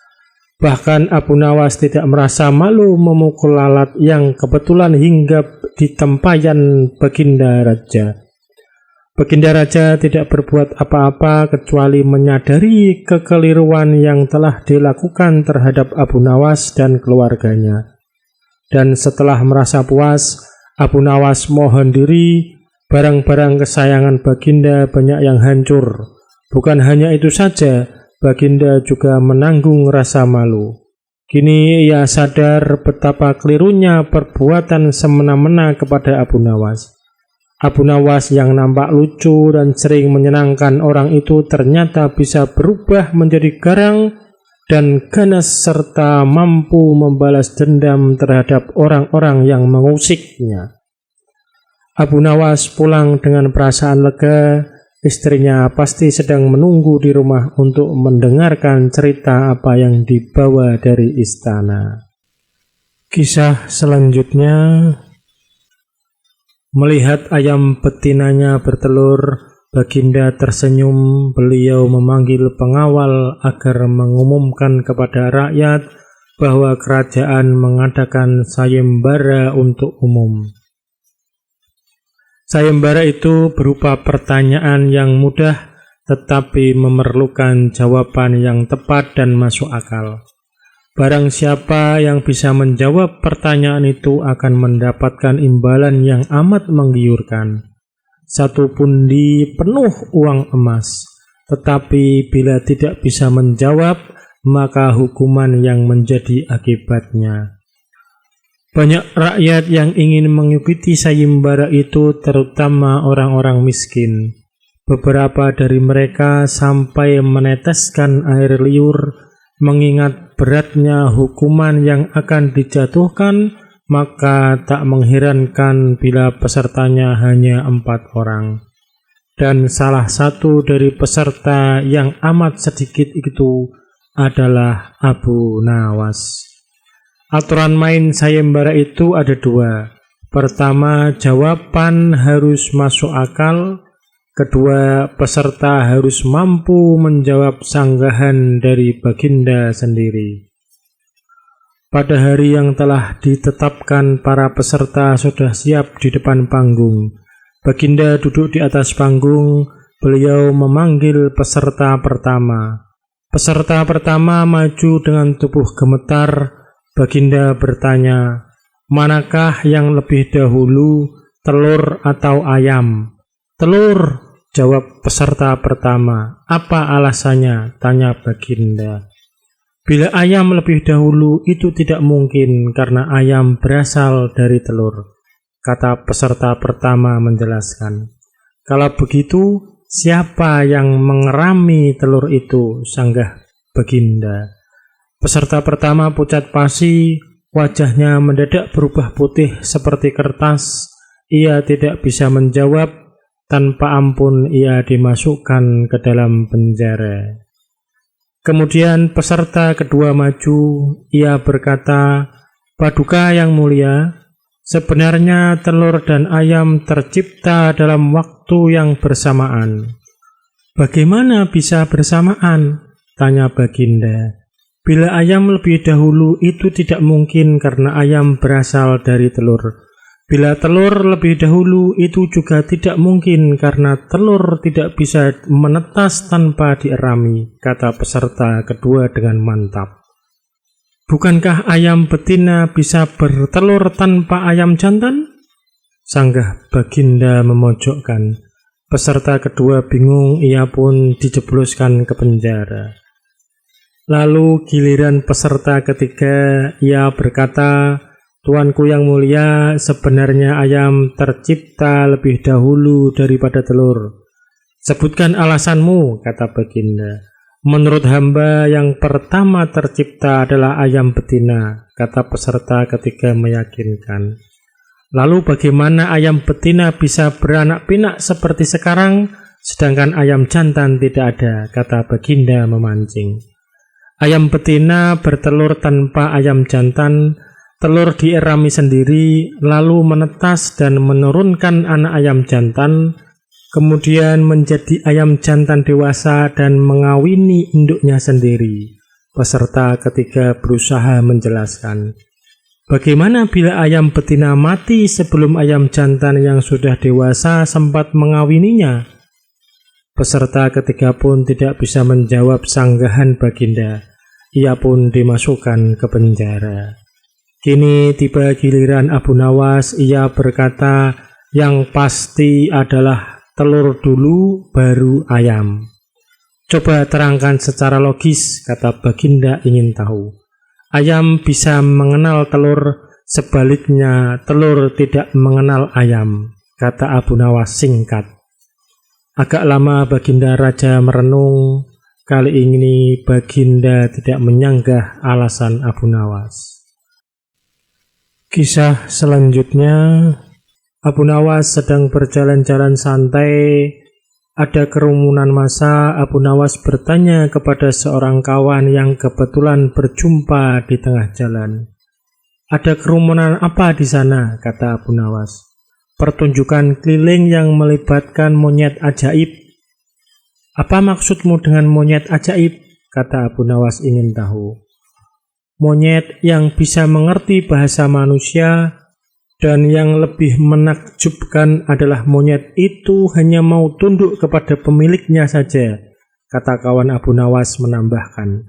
Bahkan Abu Nawas tidak merasa malu memukul lalat yang kebetulan hinggap di tempayan Baginda Raja. Baginda Raja tidak berbuat apa-apa kecuali menyadari kekeliruan yang telah dilakukan terhadap Abu Nawas dan keluarganya. Dan setelah merasa puas, Abu Nawas mohon diri, barang-barang kesayangan Baginda banyak yang hancur. Bukan hanya itu saja, Baginda juga menanggung rasa malu. Kini ia sadar betapa kelirunya perbuatan semena-mena kepada Abu Nawas. Abu Nawas yang nampak lucu dan sering menyenangkan orang itu ternyata bisa berubah menjadi garang dan ganas serta mampu membalas dendam terhadap orang-orang yang mengusiknya. Abu Nawas pulang dengan perasaan lega. Istrinya pasti sedang menunggu di rumah untuk mendengarkan cerita apa yang dibawa dari istana. Kisah selanjutnya. Melihat ayam betinanya bertelur, Baginda tersenyum. Beliau memanggil pengawal agar mengumumkan kepada rakyat bahwa kerajaan mengadakan sayembara untuk umum. Sayembara itu berupa pertanyaan yang mudah tetapi memerlukan jawaban yang tepat dan masuk akal. Barang siapa yang bisa menjawab pertanyaan itu akan mendapatkan imbalan yang amat menggiurkan. 1 pundi penuh uang emas. Tetapi bila tidak bisa menjawab, maka hukuman yang menjadi akibatnya. Banyak rakyat yang ingin mengikuti sayembara itu, terutama orang-orang miskin. Beberapa dari mereka sampai meneteskan air liur. Mengingat beratnya hukuman yang akan dijatuhkan, maka tak mengherankan bila pesertanya hanya 4 orang. Dan salah satu dari peserta yang amat sedikit itu adalah Abu Nawas. Aturan main sayembara itu ada 2. Pertama, jawaban harus masuk akal. Kedua, peserta harus mampu menjawab sanggahan dari Baginda sendiri. Pada hari yang telah ditetapkan, para peserta sudah siap di depan panggung. Baginda duduk di atas panggung. Beliau memanggil peserta pertama. Peserta pertama maju dengan tubuh gemetar. Baginda bertanya, "Manakah yang lebih dahulu, telur atau ayam?" "Telur," jawab peserta pertama. "Apa alasannya?" tanya Baginda. "Bila ayam lebih dahulu, itu tidak mungkin karena ayam berasal dari telur," kata peserta pertama menjelaskan. "Kalau begitu, siapa yang mengerami telur itu?" sanggah Baginda. Peserta pertama pucat pasi, wajahnya mendadak berubah putih seperti kertas. Ia tidak bisa menjawab. tanpa ampun ia dimasukkan ke dalam penjara. Kemudian peserta kedua maju, ia berkata, "Paduka yang mulia, sebenarnya telur dan ayam tercipta dalam waktu yang bersamaan." "Bagaimana bisa bersamaan?" tanya Baginda. "Bila ayam lebih dahulu itu tidak mungkin karena ayam berasal dari telur. Bila telur lebih dahulu itu juga tidak mungkin karena telur tidak bisa menetas tanpa dierami," kata peserta kedua dengan mantap. "Bukankah ayam betina bisa bertelur tanpa ayam jantan?" sanggah Baginda memojokkan. Peserta kedua bingung, ia pun dijebloskan ke penjara. Lalu giliran peserta ketiga, ia berkata, "Tuanku yang mulia, sebenarnya ayam tercipta lebih dahulu daripada telur." "Sebutkan alasanmu," kata Baginda. "Menurut hamba yang pertama tercipta adalah ayam betina," kata peserta ketiga meyakinkan. "Lalu bagaimana ayam betina bisa beranak pinak seperti sekarang, sedangkan ayam jantan tidak ada?" kata Baginda memancing. "Ayam betina bertelur tanpa ayam jantan. Telur dierami sendiri, lalu menetas dan menurunkan anak ayam jantan, kemudian menjadi ayam jantan dewasa dan mengawini induknya sendiri." Peserta ketiga berusaha menjelaskan. "Bagaimana bila ayam betina mati sebelum ayam jantan yang sudah dewasa sempat mengawininya?" Peserta ketiga pun tidak bisa menjawab sanggahan Baginda. Ia pun dimasukkan ke penjara. Kini tiba giliran Abu Nawas, ia berkata, "Yang pasti adalah telur dulu baru ayam." "Coba terangkan secara logis," kata Baginda ingin tahu. "Ayam bisa mengenal telur, sebaliknya telur tidak mengenal ayam," kata Abu Nawas singkat. Agak lama Baginda Raja merenung. Kali ini Baginda tidak menyanggah alasan Abu Nawas. Kisah selanjutnya, Abu Nawas sedang berjalan-jalan santai. Ada kerumunan massa. Abu Nawas bertanya kepada seorang kawan yang kebetulan berjumpa di tengah jalan. "Ada kerumunan apa di sana?" kata Abu Nawas. "Pertunjukan keliling yang melibatkan monyet ajaib." "Apa maksudmu dengan monyet ajaib?" kata Abu Nawas ingin tahu. "Monyet yang bisa mengerti bahasa manusia, dan yang lebih menakjubkan adalah monyet itu hanya mau tunduk kepada pemiliknya saja," kata kawan Abu Nawas menambahkan.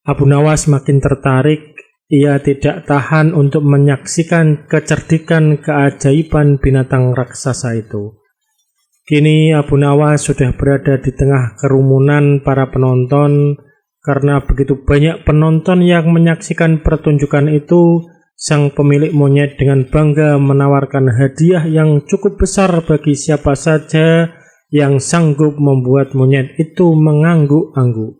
Abu Nawas makin tertarik. Ia tidak tahan untuk menyaksikan kecerdikan keajaiban binatang raksasa itu. Kini Abu Nawas sudah berada di tengah kerumunan para penonton. Karena begitu banyak penonton yang menyaksikan pertunjukan itu, sang pemilik monyet dengan bangga menawarkan hadiah yang cukup besar bagi siapa saja yang sanggup membuat monyet itu mengangguk-angguk.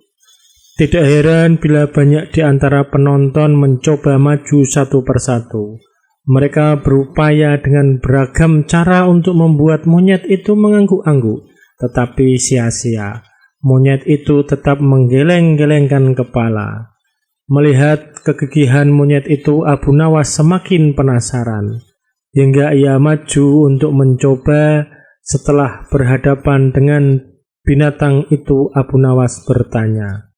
Tidak heran bila banyak di antara penonton mencoba maju satu persatu. Mereka berupaya dengan beragam cara untuk membuat monyet itu mengangguk-angguk, tetapi sia-sia. Monyet itu tetap menggeleng-gelengkan kepala. Melihat kegigihan monyet itu, Abu Nawas semakin penasaran, hingga ia maju untuk mencoba. Setelah berhadapan dengan binatang itu, Abu Nawas bertanya,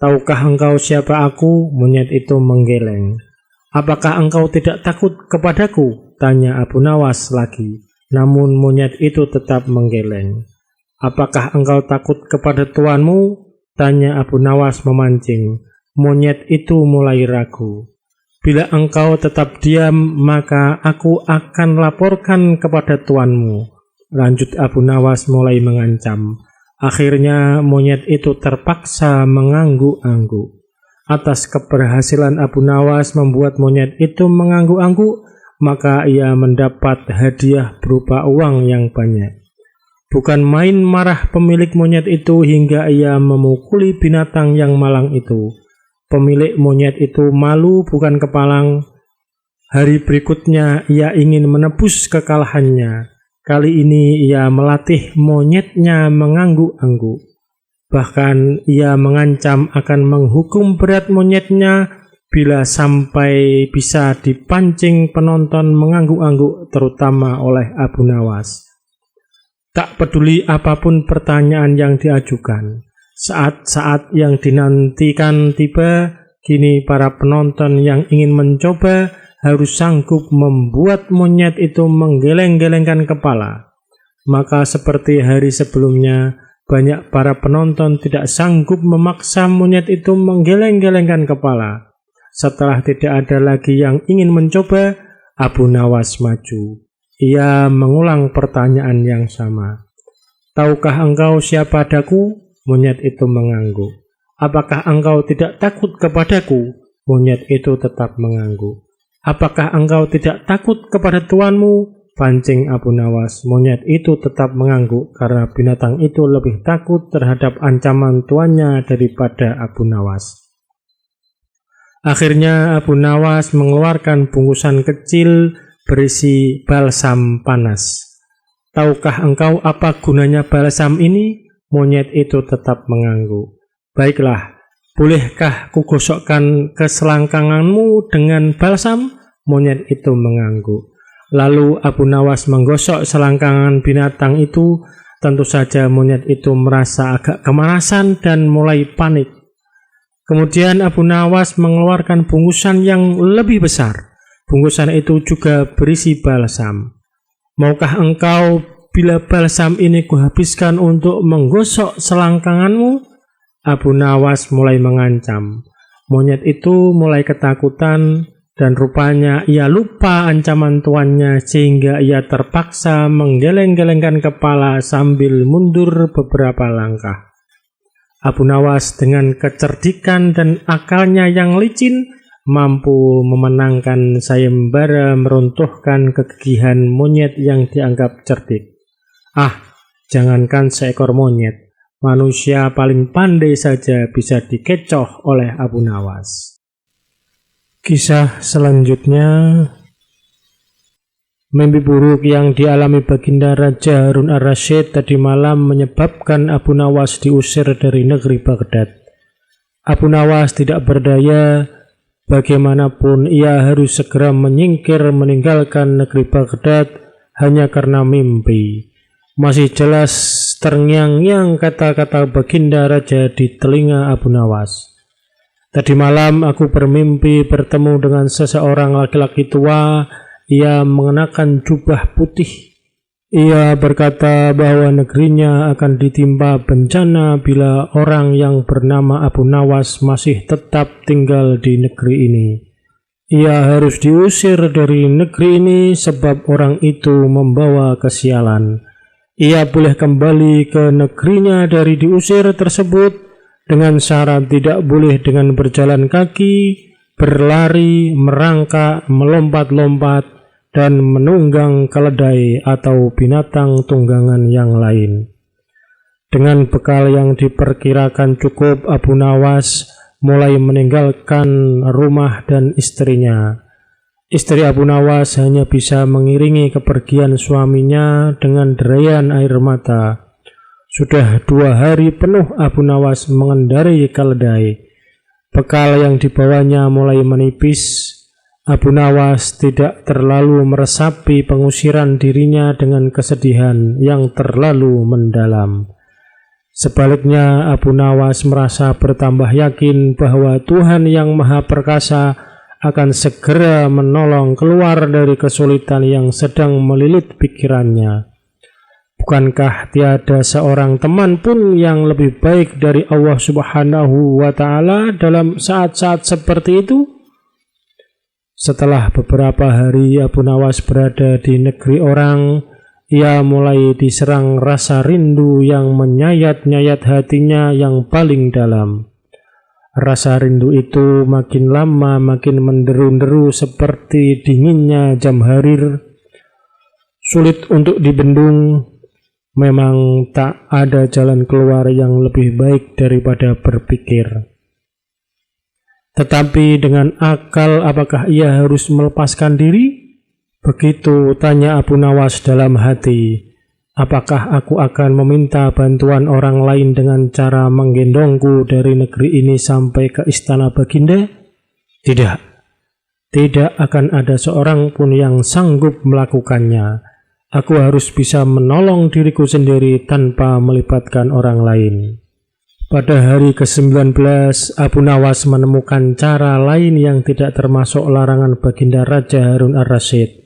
"Tahukah engkau siapa aku?" Monyet itu menggeleng. "Apakah engkau tidak takut kepadaku?" tanya Abu Nawas lagi. Namun monyet itu tetap menggeleng. "Apakah engkau takut kepada tuanmu?" tanya Abu Nawas memancing. Monyet itu mulai ragu. "Bila engkau tetap diam, maka aku akan laporkan kepada tuanmu," lanjut Abu Nawas mulai mengancam. Akhirnya monyet itu terpaksa mengangguk-angguk. Atas keberhasilan Abu Nawas membuat monyet itu mengangguk-angguk, maka ia mendapat hadiah berupa uang yang banyak. Bukan main marah pemilik monyet itu hingga ia memukuli binatang yang malang itu. Pemilik monyet itu malu bukan kepalang. Hari berikutnya ia ingin menebus kekalahannya. Kali ini ia melatih monyetnya mengangguk-angguk. Bahkan ia mengancam akan menghukum berat monyetnya bila sampai bisa dipancing penonton mengangguk-angguk, terutama oleh Abu Nawas. Tak peduli apapun pertanyaan yang diajukan, saat-saat yang dinantikan tiba, kini para penonton yang ingin mencoba harus sanggup membuat monyet itu menggeleng-gelengkan kepala. Maka seperti hari sebelumnya, banyak para penonton tidak sanggup memaksa monyet itu menggeleng-gelengkan kepala. Setelah tidak ada lagi yang ingin mencoba, Abu Nawas maju. Ia mengulang pertanyaan yang sama. "Tahukah engkau siapa daku?" Monyet itu mengangguk. "Apakah engkau tidak takut kepadaku?" Monyet itu tetap mengangguk. "Apakah engkau tidak takut kepada tuanmu?" Pancing Abu Nawas. Monyet itu tetap mengangguk karena binatang itu lebih takut terhadap ancaman tuannya daripada Abu Nawas. Akhirnya Abu Nawas mengeluarkan bungkusan kecil berisi balsam panas. "Tahukah engkau apa gunanya balsam ini?" Monyet itu tetap mengangguk. "Baiklah, bolehkah kugosokkan ke selangkanganmu dengan balsam?" Monyet itu mengangguk. Lalu Abu Nawas menggosok selangkangan binatang itu. Tentu saja monyet itu merasa agak kemanasan dan mulai panik. Kemudian Abu Nawas mengeluarkan bungkusan yang lebih besar. Bungkusan itu juga berisi balsam. "Maukah engkau bila balsam ini kuhabiskan untuk menggosok selangkanganmu?" Abu Nawas mulai mengancam. Monyet itu mulai ketakutan dan rupanya ia lupa ancaman tuannya sehingga ia terpaksa menggeleng-gelengkan kepala sambil mundur beberapa langkah. Abu Nawas dengan kecerdikan dan akalnya yang licin mampu memenangkan sayembara meruntuhkan kegigihan monyet yang dianggap cerdik. Jangankan seekor monyet, manusia paling pandai saja bisa dikecoh oleh Abu Nawas. Kisah selanjutnya, mimpi buruk yang dialami Baginda Raja Harun ar-Rasyid tadi malam menyebabkan Abu Nawas diusir dari negeri Baghdad. Abu Nawas tidak berdaya, bagaimanapun ia harus segera menyingkir meninggalkan negeri Baghdad hanya karena mimpi. Masih jelas terngiang-ngiang kata-kata Baginda Raja di telinga Abu Nawas. "Tadi malam aku bermimpi bertemu dengan seseorang laki-laki tua. Ia mengenakan jubah putih. Ia berkata bahwa negerinya akan ditimpa bencana bila orang yang bernama Abu Nawas masih tetap tinggal di negeri ini. Ia harus diusir dari negeri ini sebab orang itu membawa kesialan. Ia boleh kembali ke negerinya dari diusir tersebut dengan syarat tidak boleh dengan berjalan kaki, berlari, merangkak, melompat-lompat, dan menunggang keledai atau binatang tunggangan yang lain." Dengan bekal yang diperkirakan cukup, Abu Nawas mulai meninggalkan rumah dan istrinya. Istri Abu Nawas hanya bisa mengiringi kepergian suaminya dengan derayan air mata. Sudah 2 hari penuh Abu Nawas mengendarai keledai. Bekal yang dibawanya mulai menipis. Abu Nawas tidak terlalu meresapi pengusiran dirinya dengan kesedihan yang terlalu mendalam. Sebaliknya, Abu Nawas merasa bertambah yakin bahwa Tuhan yang Maha Perkasa akan segera menolong keluar dari kesulitan yang sedang melilit pikirannya. Bukankah tiada seorang teman pun yang lebih baik dari Allah Subhanahu wa Ta'ala dalam saat-saat seperti itu? Setelah beberapa hari Abu Nawas berada di negeri orang, ia mulai diserang rasa rindu yang menyayat-nyayat hatinya yang paling dalam. Rasa rindu itu makin lama makin menderu-deru seperti dinginnya jam harir. Sulit untuk dibendung. Memang tak ada jalan keluar yang lebih baik daripada berpikir. Tetapi dengan akal, apakah ia harus melepaskan diri? Begitu tanya Abu Nawas dalam hati, apakah aku akan meminta bantuan orang lain dengan cara menggendongku dari negeri ini sampai ke istana Baginda? Tidak. Tidak akan ada seorang pun yang sanggup melakukannya. Aku harus bisa menolong diriku sendiri tanpa melibatkan orang lain. Pada hari ke-19, Abu Nawas menemukan cara lain yang tidak termasuk larangan Baginda Raja Harun ar-Rasyid.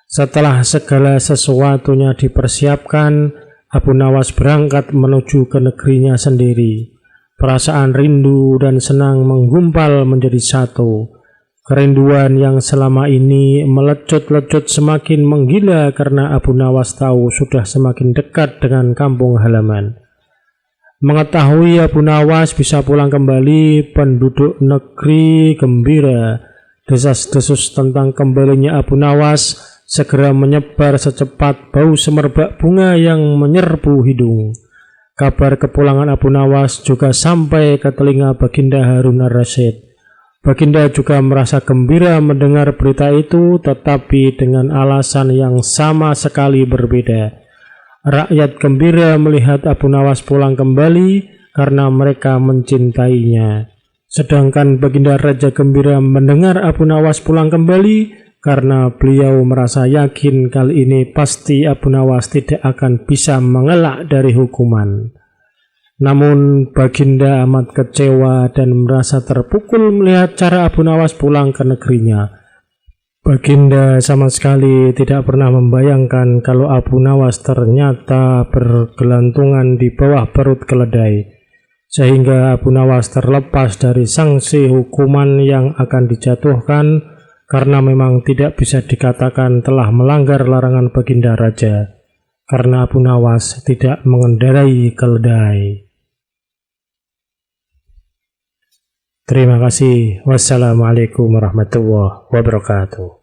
Setelah segala sesuatunya dipersiapkan, Abu Nawas berangkat menuju ke negerinya sendiri. Perasaan rindu dan senang menggumpal menjadi satu. Kerinduan yang selama ini melecut-lecut semakin menggila karena Abu Nawas tahu sudah semakin dekat dengan kampung halaman. Mengetahui Abu Nawas bisa pulang kembali, penduduk negeri gembira. Desas-desus tentang kembalinya Abu Nawas segera menyebar secepat bau semerbak bunga yang menyerbu hidung. Kabar kepulangan Abu Nawas juga sampai ke telinga Baginda Harun ar-Rasyid. Baginda juga merasa gembira mendengar berita itu, tetapi dengan alasan yang sama sekali berbeda. Rakyat gembira melihat Abu Nawas pulang kembali karena mereka mencintainya. Sedangkan Baginda Raja gembira mendengar Abu Nawas pulang kembali karena beliau merasa yakin kali ini pasti Abu Nawas tidak akan bisa mengelak dari hukuman. Namun Baginda amat kecewa dan merasa terpukul melihat cara Abu Nawas pulang ke negerinya. Baginda sama sekali tidak pernah membayangkan kalau Abu Nawas ternyata bergelantungan di bawah perut keledai, sehingga Abu Nawas terlepas dari sanksi hukuman yang akan dijatuhkan karena memang tidak bisa dikatakan telah melanggar larangan Baginda Raja, karena Abu Nawas tidak mengendarai keledai. Terima kasih. Wassalamualaikum warahmatullahi wabarakatuh.